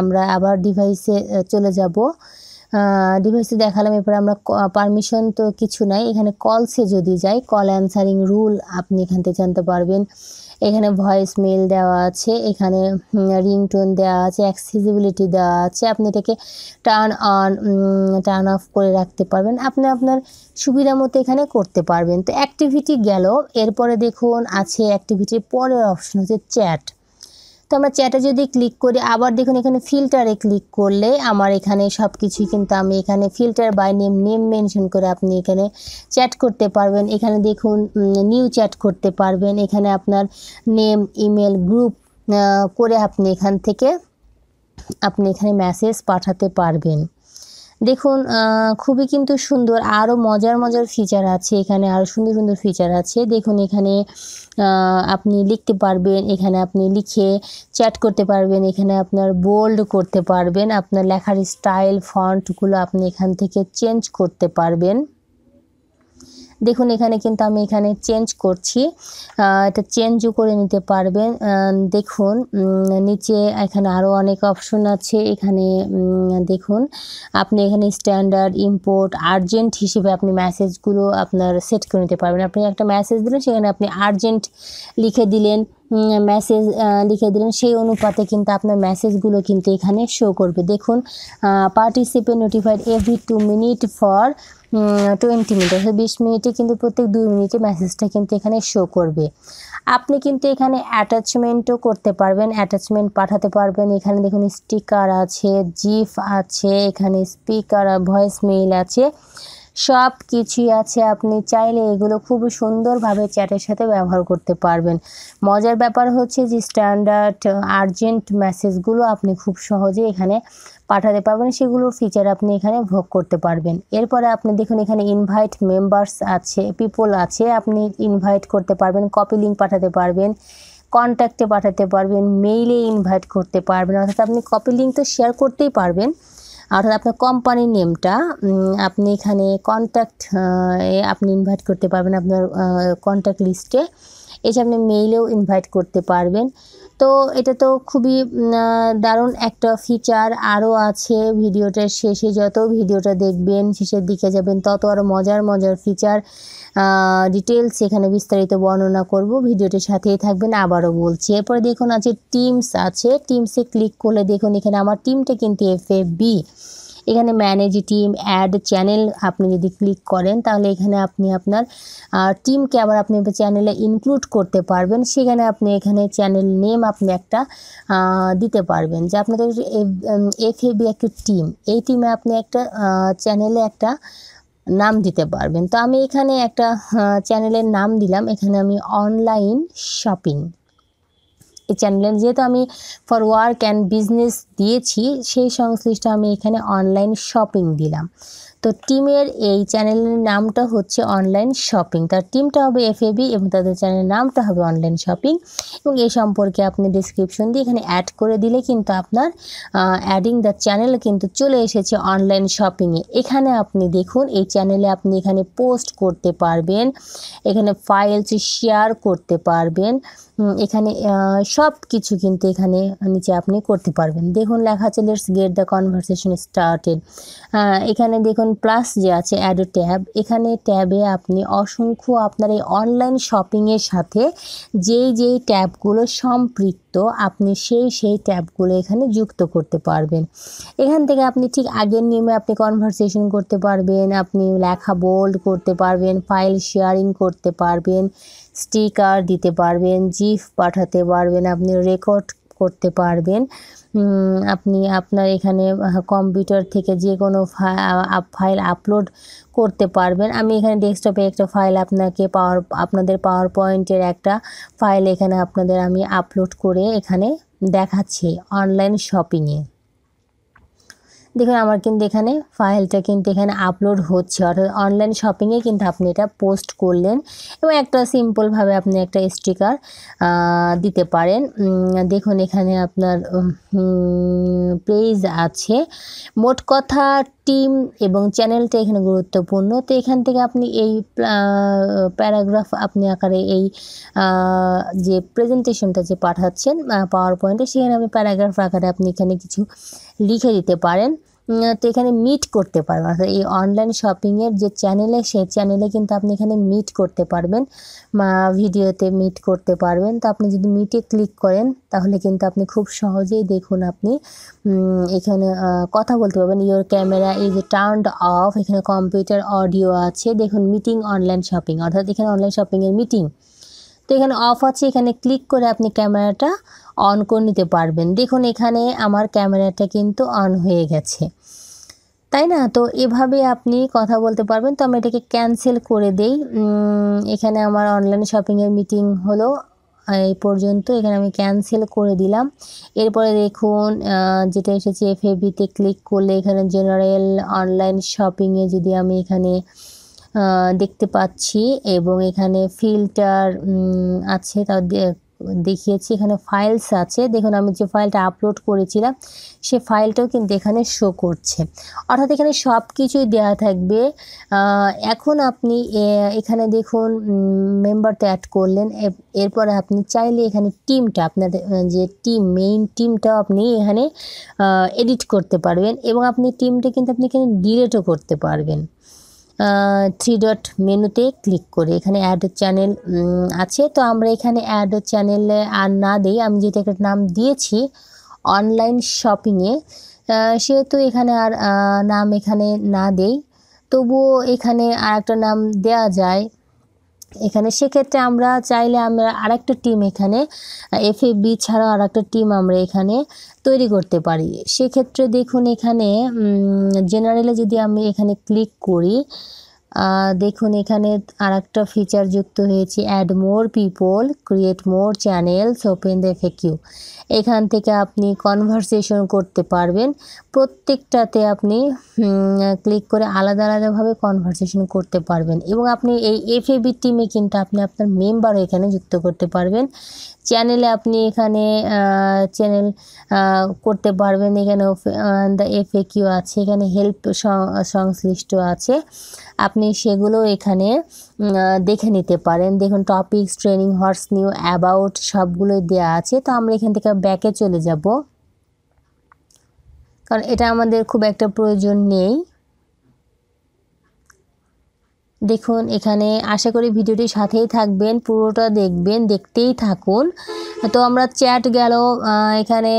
আমরা আবার ডিভাইসে চলে যাব, ডিভাইসে দেখালাম। এরপরে আমরা পারমিশন তো কিছু নাই, এখানে কলসে যদি যাই কল অ্যান্সারিং রুল আপনি এখান থেকে জানতে পারবেন। এখানে ভয়েস মেল দেওয়া আছে, এখানে রিংটোন দেওয়া আছে, অ্যাক্সেসিবিলিটি দেওয়া আছে, আপনি এটাকে টার্ন অন টার্ন অফ করে রাখতে পারবেন, আপনি আপনার সুবিধা মতো এখানে করতে পারবেন। তো অ্যাক্টিভিটি গেল। এরপরে দেখুন আছে অ্যাক্টিভিটির পরের অপশন হচ্ছে চ্যাট। তো আমরা চ্যাটে যদি ক্লিক করি আবার দেখুন এখানে ফিল্টারে ক্লিক করলে আমার এখানে সব কিছুই কিন্তু আমি এখানে ফিল্টার বাই নেম মেনশন করে আপনি এখানে চ্যাট করতে পারবেন। এখানে দেখুন নিউ চ্যাট করতে পারবেন, এখানে আপনার নেম, ইমেল, গ্রুপ করে আপনি এখান থেকে আপনি এখানে মেসেজ পাঠাতে পারবেন। দেখুন খুবই কিন্তু সুন্দর, আরও মজার মজার ফিচার আছে এখানে, আরও সুন্দর সুন্দর ফিচার আছে। দেখুন এখানে আপনি লিখতে পারবেন, এখানে আপনি লিখে চ্যাট করতে পারবেন, এখানে আপনার বোল্ড করতে পারবেন, আপনার লেখার স্টাইল ফন্টগুলো আপনি এখান থেকে চেঞ্জ করতে পারবেন। দেখুন এখানে কিন্তু আমি এখানে চেঞ্জ করছি, এটা চেঞ্জও করে নিতে পারবেন। দেখুন নিচে এখানে আরও অনেক অপশন আছে। এখানে দেখুন আপনি এখানে স্ট্যান্ডার্ড, ইম্পোর্ট, আর্জেন্ট হিসেবে আপনি মেসেজগুলো আপনার সেট করে নিতে পারবেন। আপনি একটা মেসেজ দিলেন, সেখানে আপনি আর্জেন্ট লিখে দিলেন, মেসেজ লিখে দিলেন, সেই অনুপাতে কিন্তু আপনার মেসেজগুলো কিন্তু এখানে শো করবে। দেখুন participant notified every 2 minute for 20 minute, অর্থাৎ 20 মিনিটে কিন্তু প্রত্যেক 2 মিনিটে মেসেজটা কিন্তু এখানে শো করবে। আপনি কিন্তু এখানে অ্যাটাচমেন্টও করতে পারবেন, অ্যাটাচমেন্ট পাঠাতে পারবেন। এখানে দেখুন স্টিকার আছে, জিফ আছে, এখানে স্পিকার আর ভয়েস মেইল আছে, সব কিছুই আছে। আপনি চাইলে এগুলো খুব সুন্দরভাবে চ্যাটের সাথে ব্যবহার করতে পারবেন। মজার ব্যাপার হচ্ছে যে স্ট্যান্ডার্ড আর্জেন্ট মেসেজগুলো আপনি খুব সহজে এখানে পাঠাতে পারবেন, সেগুলোর ফিচার আপনি এখানে ভোগ করতে পারবেন। এরপরে আপনি দেখুন এখানে ইনভাইট মেম্বার্স আছে, পিপল আছে, আপনি ইনভাইট করতে পারবেন, কপি লিঙ্ক পাঠাতে পারবেন, কন্ট্যাক্টে পাঠাতে পারবেন, মেইলে ইনভাইট করতে পারবেন। অর্থাৎ আপনি কপি লিঙ্ক তো শেয়ার করতেই পারবেন, অর্থাৎ আপনার কোম্পানির নেমটা আপনি এখানে কন্ট্যাক্ট আপনি ইনভাইট করতে পারবেন আপনার কন্ট্যাক্ট লিস্টে। এছাড়া আপনি মেইলেও ইনভাইট করতে পারবেন। তো এটা তো খুবই দারুণ একটা ফিচার। আরও আছে, ভিডিওটার শেষে যত ভিডিওটা দেখবেন, শেষের দিকে যাবেন, তত আরও মজার মজার ফিচার ডিটেলস এখানে বিস্তারিত বর্ণনা করব। ভিডিওটির সাথেই থাকবেন, আবারও বলছি। এরপরে দেখুন আছে টিমস আছে, টিমসে ক্লিক করলে দেখুন এখানে আমার টিমটা কিন্তু FAB। এখানে ম্যানেজ টিম, অ্যাড চ্যানেল আপনি যদি ক্লিক করেন, তাহলে এখানে আপনি আপনার টিমকে আবার আপনি চ্যানেলে ইনক্লুড করতে পারবেন। সেখানে আপনি এখানে চ্যানেল নেম আপনি একটা দিতে পারবেন, যে আপনাদের FAB একটা টিম, এই টিমে আপনি একটা চ্যানেলে একটা নাম দিতে পারবেন। তো আমি এখানে একটা চ্যানেলের নাম দিলাম, এখানে আমি অনলাইন শপিং। এই চ্যানেলের যেহেতু আমি ফর ওয়ার্ক অ্যান্ড বিজনেস দিয়েছি, সেই সংশ্লিষ্ট আমি এখানে অনলাইন শপিং দিলাম। তো টিমের এই চ্যানেলের নামটা হচ্ছে অনলাইন শপিং, তার টিমটা হবে FAB এবং তাদের চ্যানেলের নামটা হবে অনলাইন শপিং। এবং এই সম্পর্কে আপনি ডিসক্রিপশন দিয়ে এখানে অ্যাড করে দিলে কিন্তু আপনার অ্যাডিং দ্য চ্যানেল কিন্তু চলে এসেছে অনলাইন শপিংয়ে। এখানে আপনি দেখুন এই চ্যানেলে আপনি এখানে পোস্ট করতে পারবেন, এখানে ফাইলস শেয়ার করতে পারবেন, এখানে সব কিছু কিন্তু এখানে নিচে আপনি করতে পারবেন। দেখুন লেখা আছে let's get the conversation started. এখানে দেখুন প্লাস যে আছে অ্যাড ট্যাব, এখানে ট্যাবে আপনি অসংখ্য আপনার এই অনলাইন শপিংয়ের সাথে যেই ট্যাবগুলো সম্পৃক্ত আপনি সেই ট্যাবগুলো এখানে যুক্ত করতে পারবেন। এখান থেকে আপনি ঠিক আগের নিয়মে আপনি কনভারসেশন করতে পারবেন, আপনি লেখা বোল্ড করতে পারবেন, ফাইল শেয়ারিং করতে পারবেন, স্টিকার দিতে পারবেন, জিফ পাঠাতে পারবেন, আপনি রেকর্ড করতে পারবেন, আপনি আপনার এখানে কম্পিউটার থেকে যে কোনো ফাইল আপলোড করতে পারবেন। আমি এখানে ডেস্কটপে একটা ফাইল আপনাদের পাওয়ার পয়েন্টের একটা ফাইল এখানে আপনাদের আমি আপলোড করে এখানে দেখাচ্ছি অনলাইন শপিংয়ে। দেখুন আমার কিন্তু এখানে ফাইলটা কিন্তু এখানে আপলোড হচ্ছে, অর্থাৎ অনলাইন শপিংয়ে কিন্তু আপনি এটা পোস্ট করলেন এবং একটা সিম্পলভাবে আপনি একটা স্টিকার দিতে পারেন। দেখুন এখানে আপনার পেজ আছে। মোট কথা টিম এবং চ্যানেলটা এখানে গুরুত্বপূর্ণ। তো এখান থেকে আপনি এই প্যারাগ্রাফ আপনি আকারে এই যে প্রেজেন্টেশনটা যে পাঠাচ্ছেন পাওয়ার পয়েন্টে, সেখানে আপনি প্যারাগ্রাফ আকারে আপনি এখানে কিছু লিখে দিতে পারেন। তো এখানে মিট করতে পারবেন, অর্থাৎ এই অনলাইন শপিংয়ের যে চ্যানেলে, সেই চ্যানেলে কিন্তু আপনি এখানে মিট করতে পারবেন, ভিডিওতে মিট করতে পারবেন। তো আপনি যদি মিটে ক্লিক করেন, তাহলে কিন্তু আপনি খুব সহজেই দেখুন আপনি এখানে কথা বলতে পারবেন। Your camera is turned of, এখানে কম্পিউটার অডিও আছে। দেখুন মিটিং অনলাইন শপিং, অর্থাৎ এখানে অনলাইন শপিংয়ের মিটিং। তো এখানে অফ আছে, এখানে ক্লিক করে আপনি ক্যামেরাটা অন করে নিতে পারবেন। দেখুন এখানে আমার ক্যামেরাটা কিন্তু অন হয়ে গেছে, তাই না? তো এভাবে আপনি কথা বলতে পারবেন। তো আমি এটাকে ক্যান্সেল করে দেই। এখানে আমার অনলাইন শপিংয়ের মিটিং হলো, এই পর্যন্ত, এখানে আমি ক্যান্সেল করে দিলাম। এরপরে দেখুন যেটা এসেছে FABতে ক্লিক করলে এখানে জেনারেল অনলাইন শপিংয়ে যদি আমি এখানে দেখতে পাচ্ছি এবং এখানে ফিল্টার আছে, তাও দেখিয়েছি। এখানে ফাইলস আছে, দেখুন আমি যে ফাইলটা আপলোড করেছিলাম সে ফাইলটাও কিন্তু এখানে শো করছে, অর্থাৎ এখানে সব কিছুই দেওয়া থাকবে। এখন আপনি এখানে দেখুন মেম্বারতে অ্যাড করলেন, এরপরে আপনি চাইলে এখানে টিমটা, আপনাদের যে টিম মেইন টিমটাও আপনি এখানে এডিট করতে পারবেন এবং আপনি টিমটা কিন্তু আপনি এখানে ডিলিটও করতে পারবেন। 3 ডট মেনুতে ক্লিক করে এখানে অ্যাড চ্যানেল আছে, তো আমরা এখানে অ্যাড চ্যানেলে আর না দিই, আমি যেটা একটা নাম দিয়েছি অনলাইন শপিংয়ে, সেহেতু এখানে আর নাম এখানে না দেই, তবুও এখানে আর একটা নাম দেওয়া যায় এখানে। সেক্ষেত্রে আমরা চাইলে আমরা আরেকটা টিম এখানে FAB ছাড়াও আরেকটা টিম আমরা এখানে তৈরি করতে পারি। সেক্ষেত্রে দেখুন এখানে জেনারেলে যদি আমি এখানে ক্লিক করি, দেখুন এখানে আরেকটা ফিচার যুক্ত হয়েছে, add more people, create more channels, open the FAQ। এখান থেকে আপনি কনভারসেশন করতে পারবেন, প্রত্যেকটাতে আপনি ক্লিক করে আলাদা আলাদাভাবে কনভারসেশন করতে পারবেন এবং আপনি এই FAB টিমে কিন্তু আপনি আপনার মেম্বারও এখানে যুক্ত করতে পারবেন। চ্যানেলে আপনি এখানে চ্যানেল করতে পারবেন, এখানে দ্য FAQ আছে, এখানে হেল্প সংশ্লিষ্ট আছে, আপনি সেগুলো এখানে দেখে নিতে পারেন। দেখুন topics, training, what's new, about সবগুলোই দেওয়া আছে। তো আমরা এখান থেকে ব্যাকে চলে যাব, কারণ এটা আমাদের খুব একটা প্রয়োজন নেই। দেখুন এখানে আশা করি ভিডিওটি সাথেই থাকবেন, পুরোটা দেখবেন, দেখতেই থাকুন। তো আমরা চ্যাট গেল, এখানে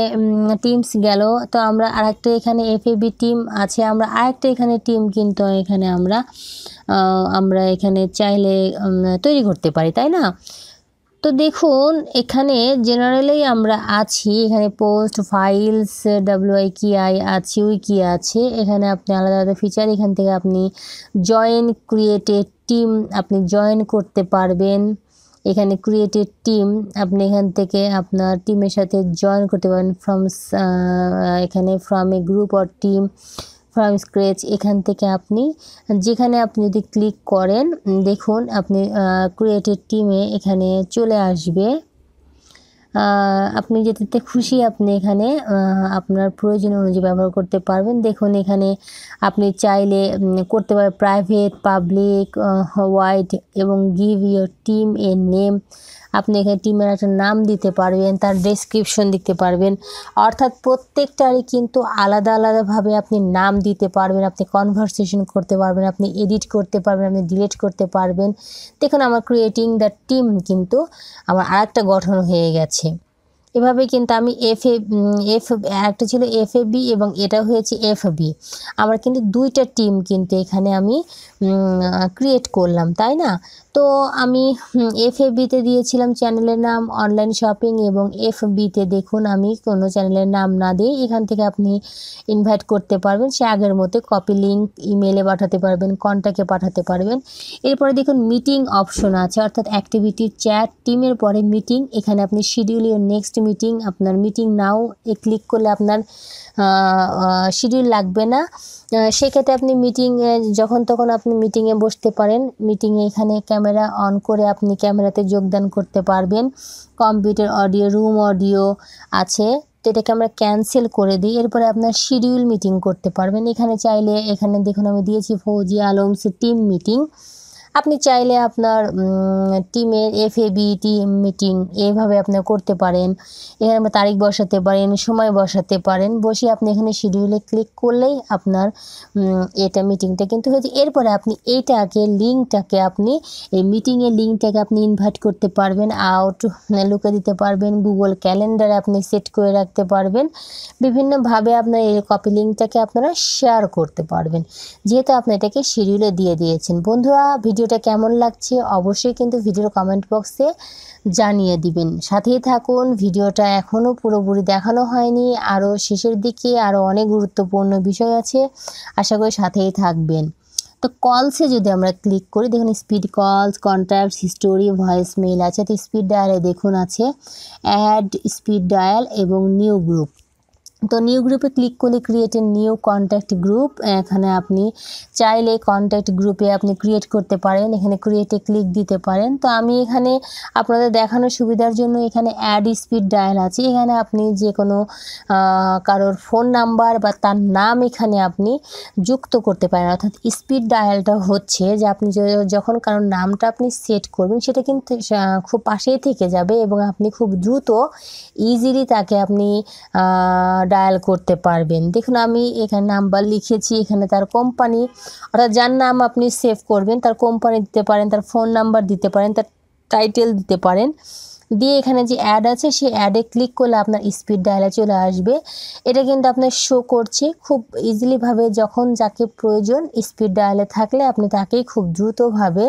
টিমস গেল, তো আমরা আরেকটা এখানে FAB টিম আছে, আমরা আরেকটা এখানে টিম কিন্তু এখানে আমরা এখানে চাইলে তৈরি করতে পারি, তাই না? তো দেখুন এখানে জেনারেলেই আমরা আছি, এখানে পোস্ট, ফাইলস, WIKI আছে, উইকি আছে, এখানে আপনি আলাদা আলাদা ফিচার, এখান থেকে আপনি জয়েন ক্রিয়েটেড টিম আপনি জয়েন করতে পারবেন। এখানে ক্রিয়েটেড টিম আপনি এখান থেকে আপনার টিমের সাথে জয়েন করতে পারেন এখানে from a group or team, from scratch. এখান থেকে আপনি যেখানে আপনি যদি ক্লিক করেন দেখুন আপনি ক্রিয়েটেড টিমে এখানে চলে আসবে, আপনি যেটাতে খুশি আপনি এখানে আপনার প্রয়োজন অনুযায়ী ব্যবহার করতে পারবেন। দেখুন এখানে আপনি চাইলে করতে পারেন প্রাইভেট, পাবলিক, ওয়াইড এবং give your team a name. আপনি এখানে টিমের একটা নাম দিতে পারবেন, তার ডেসক্রিপশন দিতে পারবেন, অর্থাৎ প্রত্যেকটারই কিন্তু আলাদা আলাদাভাবে আপনি নাম দিতে পারবেন, আপনি কনভারসেশন করতে পারবেন, আপনি এডিট করতে পারবেন, আপনি ডিলিট করতে পারবেন। দেখুন আমার ক্রিয়েটিং দ্য টিম কিন্তু আমার আরেকটা গঠন হয়ে গেছে। এভাবে কিন্তু আমি একটা ছিল FAB এবং এটা হয়েছে FB, আমার কিন্তু দুইটা টিম কিন্তু এখানে আমি ক্রিয়েট করলাম, তাই না? তো আমি FABতে দিয়েছিলাম চ্যানেলের নাম অনলাইন শপিং এবং FBতে দেখুন আমি কোনো চ্যানেলের নাম না দিই, এখান থেকে আপনি ইনভাইট করতে পারবেন, সে আগের মতো কপি লিঙ্ক ইমেলে পাঠাতে পারবেন, কন্ট্যাক্টে পাঠাতে পারবেন। এরপরে দেখুন মিটিং অপশন আছে, অর্থাৎ অ্যাক্টিভিটি, চ্যাট, টিমের পরে মিটিং, এখানে আপনি শিডিউল ইউর নেক্সট মিটিং, আপনার মিটিং নাও ক্লিক করলে আপনার শিডিউল লাগবে না, সেক্ষেত্রে আপনি যখন তখন আপনি মিটিংয়ে বসতে পারেন। মিটিংয়ে এখানে ক্যামেরা অন করে আপনি ক্যামেরাতে যোগদান করতে পারবেন। কম্পিউটার অডিও, রুম অডিও আছে, তো এটাকে আমরা ক্যান্সেল করে দিই। এরপরে আপনার শিডিউল মিটিং করতে পারবেন, এখানে চাইলে এখানে দেখুন আমি দিয়েছি ফৌজি আলমস টিম মিটিং, আপনি চাইলে আপনার টিমের FAB টিম মিটিং এইভাবে আপনি করতে পারেন। এখানে আপনি তারিখ বসাতে পারেন, সময় বসাতে পারেন, বসে আপনি এখানে শিডিউলে ক্লিক করলেই আপনার এটা মিটিংটা কিন্তু হয়েছে। এরপরে আপনি লিঙ্কটাকে আপনি এই মিটিংয়ের লিঙ্কটাকে আপনি ইনভাইট করতে পারবেন, লুকে দিতে পারবেন, গুগল ক্যালেন্ডারে আপনি সেট করে রাখতে পারবেন, বিভিন্নভাবে আপনার এই কপি লিঙ্কটাকে আপনারা শেয়ার করতে পারবেন, যেহেতু আপনি এটাকে শিডিউলে দিয়ে দিয়েছেন। বন্ধুরা ভিডিওটা কেমন লাগছে অবশ্যই কিন্তু ভিডিওর কমেন্ট বক্সে জানিয়ে দিবেন, সাথেই থাকুন। ভিডিওটা এখনও পুরোপুরি দেখানো হয়নি, আরও শেষের দিকে আরও অনেক গুরুত্বপূর্ণ বিষয় আছে, আশা করি সাথেই থাকবেন। তো কলসে যদি আমরা ক্লিক করি, দেখুন স্পিড কলস, কন্ট্যাক্ট হিস্টোরি, ভয়েস মেইল আছে। তো স্পিড ডায়ালে দেখুন আছে অ্যাড স্পিড ডায়াল এবং নিউ গ্রুপ। তো নিউ গ্রুপে ক্লিক করলে create a new contact group, এখানে আপনি চাইলে কন্ট্যাক্ট গ্রুপে আপনি ক্রিয়েট করতে পারেন, এখানে ক্রিয়েটে ক্লিক দিতে পারেন। তো আমি এখানে আপনাদের দেখানোর সুবিধার জন্য এখানে অ্যাড স্পিড ডায়াল আছে, এখানে আপনি যে কোনো কারোর ফোন নাম্বার বা তার নাম এখানে আপনি যুক্ত করতে পারেন। অর্থাৎ স্পিড ডায়ালটা হচ্ছে যে আপনি যখন কারোর নামটা আপনি সেট করবেন সেটা কিন্তু খুব পাশেই থেকে যাবে এবং আপনি খুব দ্রুত ইজিলি তাকে আপনি ডায়াল করতে পারবেন। দেখুন আমি এখানে নাম্বার লিখেছি, এখানে তার কোম্পানি অর্থাৎ যার নাম আপনি সেভ করবেন তার কোম্পানি দিতে পারেন, তার ফোন নাম্বার দিতে পারেন, তার টাইটেল দিতে পারেন, দিয়ে এখানে যে অ্যাড আছে সেই অ্যাডে ক্লিক করলে আপনার স্পিড ডায়ালে চলে আসবে। এটা কিন্তু আপনার শো করছে খুব ইজিলিভাবে, যখন যাকে প্রয়োজন স্পিড ডায়ালে থাকলে আপনি তাকেই খুব দ্রুতভাবে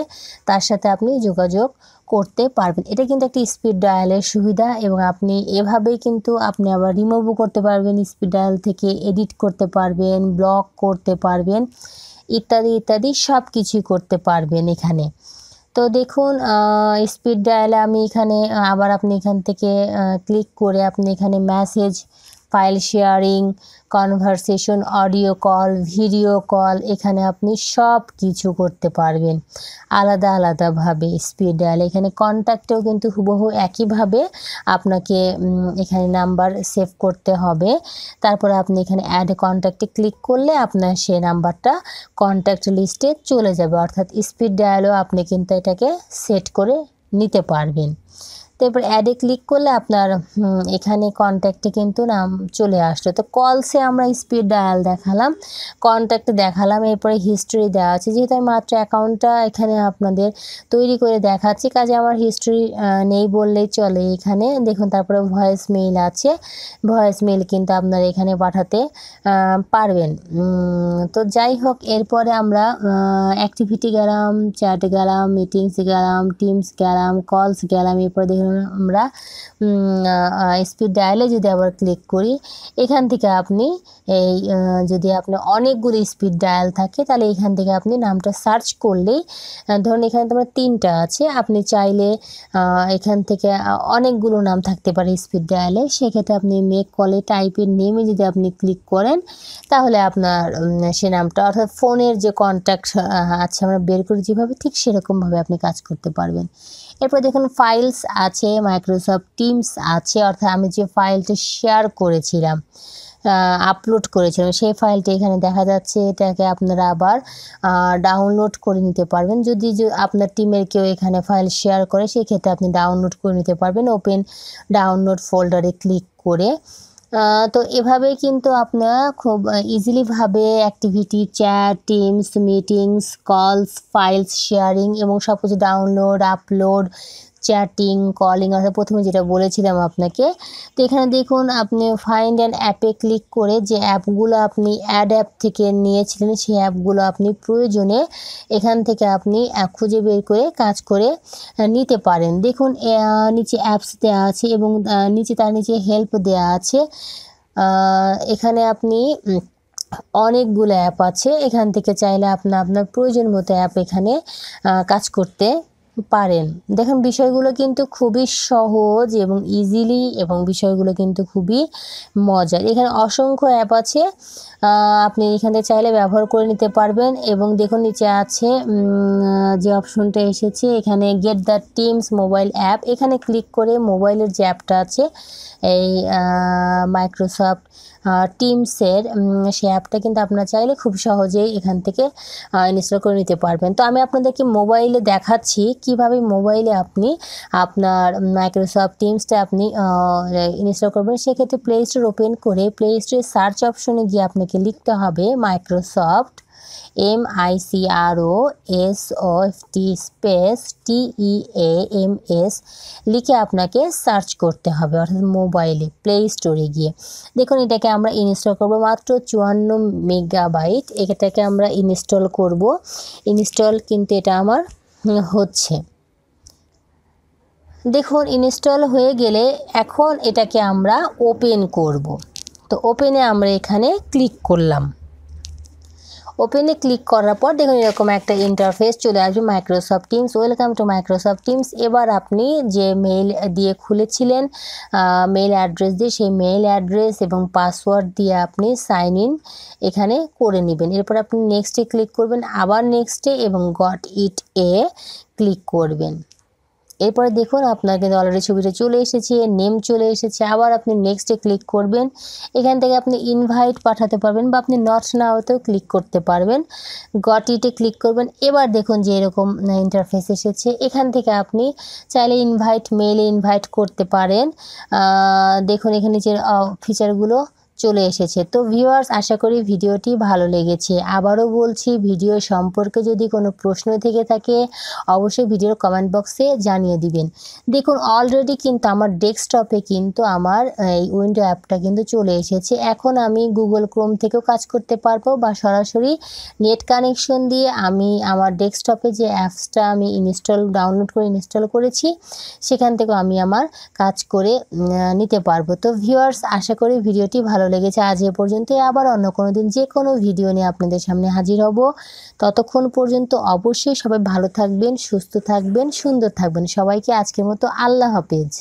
তার সাথে আপনি যোগাযোগ করতে পারবেন। এটা কিন্তু একটা স্পিড ডায়ালের সুবিধা এবং আপনি এভাবেই কিন্তু আপনি আবার রিমুভও করতে পারবেন, স্পিড ডায়াল থেকে এডিট করতে পারবেন, ব্লক করতে পারবেন, ইত্যাদি ইত্যাদি সব কিছুই করতে পারবেন এখানে। তো দেখুন স্পিড ডায়ালে আমি এখানে আবার আপনি এখান থেকে ক্লিক করে আপনি এখানে message, file sharing, conversation, audio call, video call, এখানে আপনি সব কিছু করতে পারবেন আলাদা আলাদাভাবে স্পিড ডায়ালে। এখানে কন্ট্যাক্টেও কিন্তু হুবহু একইভাবে আপনাকে এখানে নাম্বার সেভ করতে হবে, তারপরে আপনি এখানে অ্যাড কন্ট্যাক্টে ক্লিক করলে আপনার সেই নাম্বারটা কন্ট্যাক্ট লিস্টে চলে যাবে। অর্থাৎ স্পিড ডায়ালও আপনি কিন্তু এটাকে সেট করে নিতে পারবেন। তারপর অ্যাডে ক্লিক করলে আপনার এখানে কন্ট্যাক্টে কিন্তু নাম চলে আসলো। তো কলসে আমরা স্পিড ডায়াল দেখালাম, কন্ট্যাক্টে দেখালাম, এরপরে হিস্ট্রি দেওয়া আছে। যেহেতু আমি মাত্র অ্যাকাউন্টটা এখানে আপনাদের তৈরি করে দেখাচ্ছি, কাজে আমার হিস্ট্রি নেই বললেই চলে। এখানে দেখুন তারপরে ভয়েস মেইল আছে, ভয়েস মেইল কিন্তু আপনারা এখানে পাঠাতে পারবেন। তো যাই হোক, এরপরে আমরা অ্যাক্টিভিটি গেলাম, চ্যাট গেলাম, মিটিংস গেলাম, টিমস গেলাম, কলস গেলাম। এরপরে দেখুন আমরা স্পিড ডায়ালে যদি আবার ক্লিক করি, এখান থেকে আপনি এই যদি আপনার অনেকগুলো স্পিড ডায়াল থাকে তাহলে এখান থেকে আপনি নামটা সার্চ করলেই, ধরুন এখানে তো আমার 3টা আছে, আপনি চাইলে এখান থেকে অনেকগুলো নাম থাকতে পারে স্পিড ডায়ালে, সেক্ষেত্রে আপনি মেক কলে টাইপের নেমে যদি আপনি ক্লিক করেন তাহলে আপনার সে নামটা অর্থাৎ ফোনের যে কন্ট্যাক্ট আছে আমরা বের করি যেভাবে, ঠিক সেরকমভাবে আপনি কাজ করতে পারবেন। এরপর দেখুন ফাইলস আছে, মাইক্রোসফট টিমস আছে, অর্থাৎ আমি যে ফাইলটা শেয়ার করেছিলাম, আপলোড করেছিলাম সেই ফাইলটা এখানে দেখা যাচ্ছে। এটাকে আপনারা আবার ডাউনলোড করে নিতে পারবেন। যদি আপনার টিমের কেউ এখানে ফাইল শেয়ার করে সেক্ষেত্রে আপনি ডাউনলোড করে নিতে পারবেন ওপেন ডাউনলোড ফোল্ডারে ক্লিক করে। তো এভাবেই কিন্তু আপনারা খুব ইজিলিভাবে অ্যাক্টিভিটি, চ্যাট, টিমস, মিটিংস, কলস, ফাইলস শেয়ারিং এবং সব কিছু ডাউনলোড, আপলোড, চ্যাটিং, কলিং, অর্থাৎ প্রথমে যেটা বলেছিলাম আপনাকে। তো এখানে দেখুন আপনি ফাইন্ড অ্যান্ড অ্যাপে ক্লিক করে যে অ্যাপগুলো আপনি অ্যাড অ্যাপ থেকে নিয়েছিলেন সেই অ্যাপগুলো আপনি প্রয়োজনে এখান থেকে আপনি খুঁজে বের করে কাজ করে নিতে পারেন। দেখুন নিচে অ্যাপস দেওয়া আছে এবং তার নিচে হেল্প দেওয়া আছে। এখানে আপনি অনেকগুলো অ্যাপ আছে, এখান থেকে চাইলে আপনার প্রয়োজন মতো অ্যাপ এখানে কাজ করতে পারেন। দেখুন বিষয়গুলো কিন্তু খুবই সহজ এবং ইজিলি, এবং বিষয়গুলো কিন্তু খুবই মজার। এখানে অসংখ্য অ্যাপ আছে, আপনি এখানে চাইলে ব্যবহার করে নিতে পারবেন। এবং দেখুন নিচে আছে যে অপশনটা এসেছে এখানে get the teams mobile app, এখানে ক্লিক করে মোবাইলের যে অ্যাপটা আছে এই মাইক্রোসফট টিমসের সেই অ্যাপটা কিন্তু আপনারা চাইলে খুব সহজেই এখান থেকে ইনস্টল করে নিতে পারবেন। তো আমি আপনাদেরকে মোবাইলে দেখাচ্ছি কিভাবে মোবাইলে আপনি আপনার মাইক্রোসফট টিমসটা আপনি ইনস্টল করবেন। সেক্ষেত্রে প্লে স্টোর ওপেন করে প্লে স্টোরে সার্চ অপশনে গিয়ে আপনাকে লিখতে হবে মাইক্রোসফট MICROSOFT স্পেস TEAMS লিখে আপনাকে সার্চ করতে হবে, অর্থাৎ মোবাইলে প্লে স্টোরে গিয়ে। দেখুন এটাকে আমরা ইনস্টল করব মাত্র 54 মেগাবাইট, এটাকে আমরা ইনস্টল করব। ইনস্টল কিন্তু এটা আমার হচ্ছে। দেখুন ইনস্টল হয়ে গেলে এখন এটাকে আমরা ওপেন করব। তো ওপেনে আমরা এখানে ক্লিক করলাম। ওপেনে ক্লিক করার পর দেখুন এরকম একটা ইন্টারফেস চলে আসবে Microsoft teams. Welcome to Microsoft teams. এবার আপনি যে মেইল দিয়ে খুলেছিলেন মেইল অ্যাড্রেস দিয়ে, সেই মেইল অ্যাড্রেস এবং পাসওয়ার্ড দিয়ে আপনি সাইন ইন এখানে করে নেবেন। এরপর আপনি নেক্সটে ক্লিক করবেন, আবার নেক্সটে এবং গট ইট এ ক্লিক করবেন। এরপরে দেখুন আপনার কিন্তু অলরেডি ছবিটা চলে এসেছে, নেম চলে এসেছে। আবার আপনি নেক্সটে ক্লিক করবেন। এখান থেকে আপনি ইনভাইট পাঠাতে পারবেন বা আপনি নট নাওতেও ক্লিক করতে পারবেন। গট ইটে ক্লিক করবেন। এবার দেখুন যে এরকম ইন্টারফেস এসেছে। এখান থেকে আপনি চাইলে ইনভাইট মেইলে ইনভাইট করতে পারেন। দেখুন এখানে যে ফিচারগুলো চলে এসেছে। তো ভিউয়ার্স, আশা করি ভিডিওটি ভালো লেগেছে। আবারও বলছি, ভিডিও সম্পর্কে যদি কোনো প্রশ্ন থেকে থাকে অবশ্যই ভিডিওর কমেন্ট বক্সে জানিয়ে দিবেন। দেখুন অলরেডি কিন্তু আমার ডেস্কটপে কিন্তু আমার এই উইন্ডো অ্যাপটা কিন্তু চলে এসেছে। এখন আমি গুগল ক্রোম থেকেও কাজ করতে পারবো বা সরাসরি নেট কানেকশন দিয়ে আমি আমার ডেস্কটপে যে অ্যাপসটা আমি ডাউনলোড করে ইনস্টল করেছি সেখান থেকেও আমি আমার কাজ করে নিতে পারবো। তো ভিউয়ার্স, আশা করি ভিডিওটি ভালো লেগেছে। আজ এ পর্যন্তই। আবার অন্য কোনো দিন যে কোনো ভিডিও নিয়ে আপনাদের সামনে হাজির হব। ততক্ষণ পর্যন্ত অবশ্যই সবাই ভালো থাকবেন, সুস্থ থাকবেন, সুন্দর থাকবেন। সবাইকে আজকের মতো আল্লাহ হাফেজ।